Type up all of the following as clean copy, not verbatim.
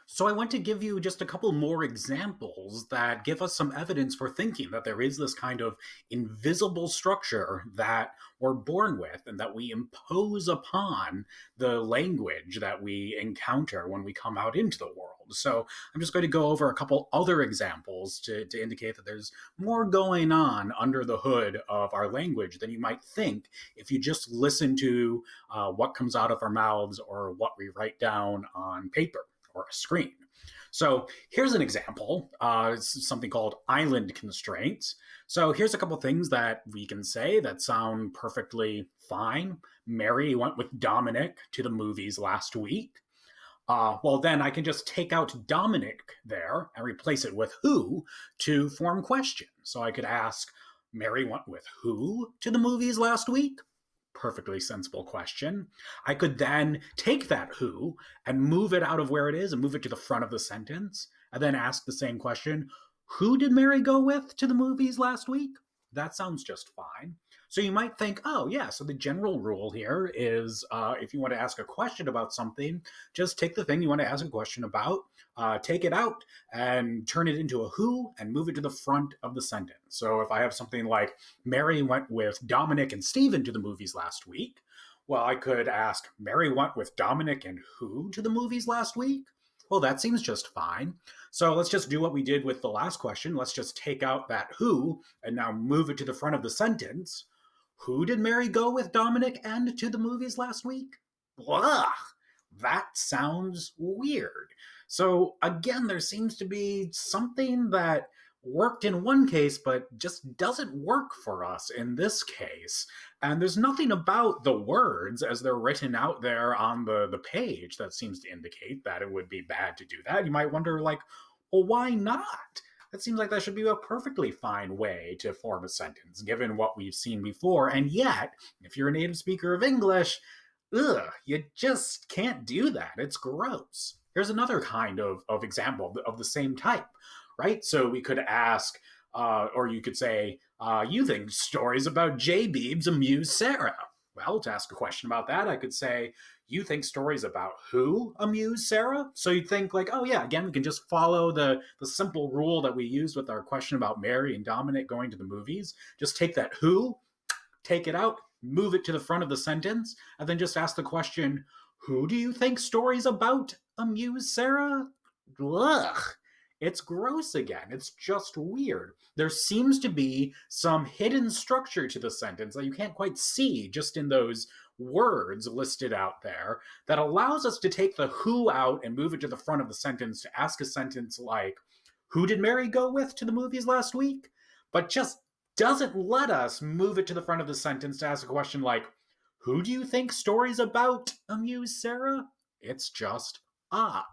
So I want to give you just a couple more examples that give us some evidence for thinking that there is this kind of invisible structure that we're born with and that we impose upon the language that we encounter when we come out into the world. So I'm just going to go over a couple other examples to indicate that there's more going on under the hood of our language than you might think if you just listen to what comes out of our mouths or what we write down on paper or a screen. So here's an example. It's something called island constraints. So here's a couple things that we can say that sound perfectly fine. Mary went with Dominic to the movies last week. Well, then I can just take out Dominic there and replace it with who to form question. So I could ask, Mary went with who to the movies last week? Perfectly sensible question. I could then take that who and move it out of where it is and move it to the front of the sentence and then ask the same question. Who did Mary go with to the movies last week? That sounds just fine. So you might think, oh, yeah, so the general rule here is if you want to ask a question about something, just take the thing you want to ask a question about, take it out and turn it into a who and move it to the front of the sentence. So if I have something like, Mary went with Dominic and Stephen to the movies last week, well, I could ask, Mary went with Dominic and who to the movies last week? Well, that seems just fine. So let's just do what we did with the last question. Let's just take out that who and now move it to the front of the sentence. Who did Mary go with Dominic and to the movies last week? Blah! That sounds weird. So again, there seems to be something that worked in one case, but just doesn't work for us in this case. And there's nothing about the words as they're written out there on the page that seems to indicate that it would be bad to do that. You might wonder, like, well, why not? That seems like that should be a perfectly fine way to form a sentence, given what we've seen before. And yet, if you're a native speaker of English, you just can't do that. It's gross. Here's another kind of example of the same type, right? So we could ask, or you could say, you think stories about J-Beebs amuse Sarah. Well, to ask a question about that, I could say, you think stories about who amuse Sarah? So you'd think like, oh yeah, again, we can just follow the simple rule that we used with our question about Mary and Dominic going to the movies. Just take that who, take it out, move it to the front of the sentence, and then just ask the question, who do you think stories about amuse Sarah? Ugh. It's gross again. It's just weird. There seems to be some hidden structure to the sentence that you can't quite see just in those words listed out there that allows us to take the who out and move it to the front of the sentence to ask a sentence like, who did Mary go with to the movies last week? But just doesn't let us move it to the front of the sentence to ask a question like, who do you think stories about amuse Sarah? It's just odd.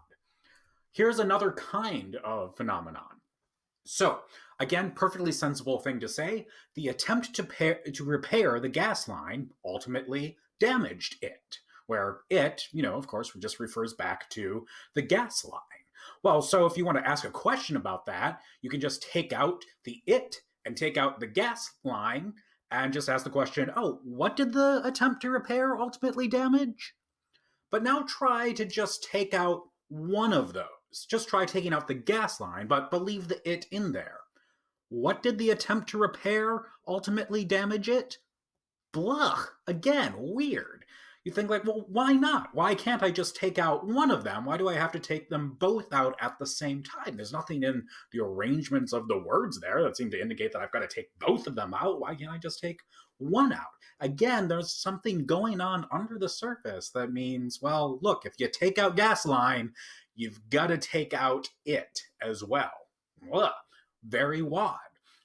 Here's another kind of phenomenon. So, again, perfectly sensible thing to say. The attempt to repair the gas line ultimately damaged it, where it, of course, just refers back to the gas line. Well, so if you want to ask a question about that, you can just take out the it and take out the gas line and just ask the question, oh, what did the attempt to repair ultimately damage? But now try to just take out one of those. Just try taking out the gas line, but leave the it in there. What did the attempt to repair ultimately damage it? Blah. Again, weird. You think like, well, why not? Why can't I just take out one of them? Why do I have to take them both out at the same time? There's nothing in the arrangements of the words there that seem to indicate that I've got to take both of them out. Why can't I just take one out? Again, there's something going on under the surface that means, well, look, if you take out gas line, you've got to take out it as well. Ugh, very odd.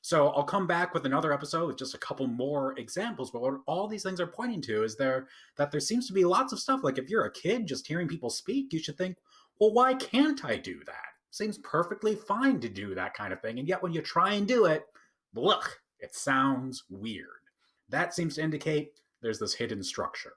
So I'll come back with another episode with just a couple more examples. But what all these things are pointing to is that there seems to be lots of stuff. Like if you're a kid just hearing people speak, you should think, well, why can't I do that? Seems perfectly fine to do that kind of thing. And yet when you try and do it, look, it sounds weird. That seems to indicate there's this hidden structure.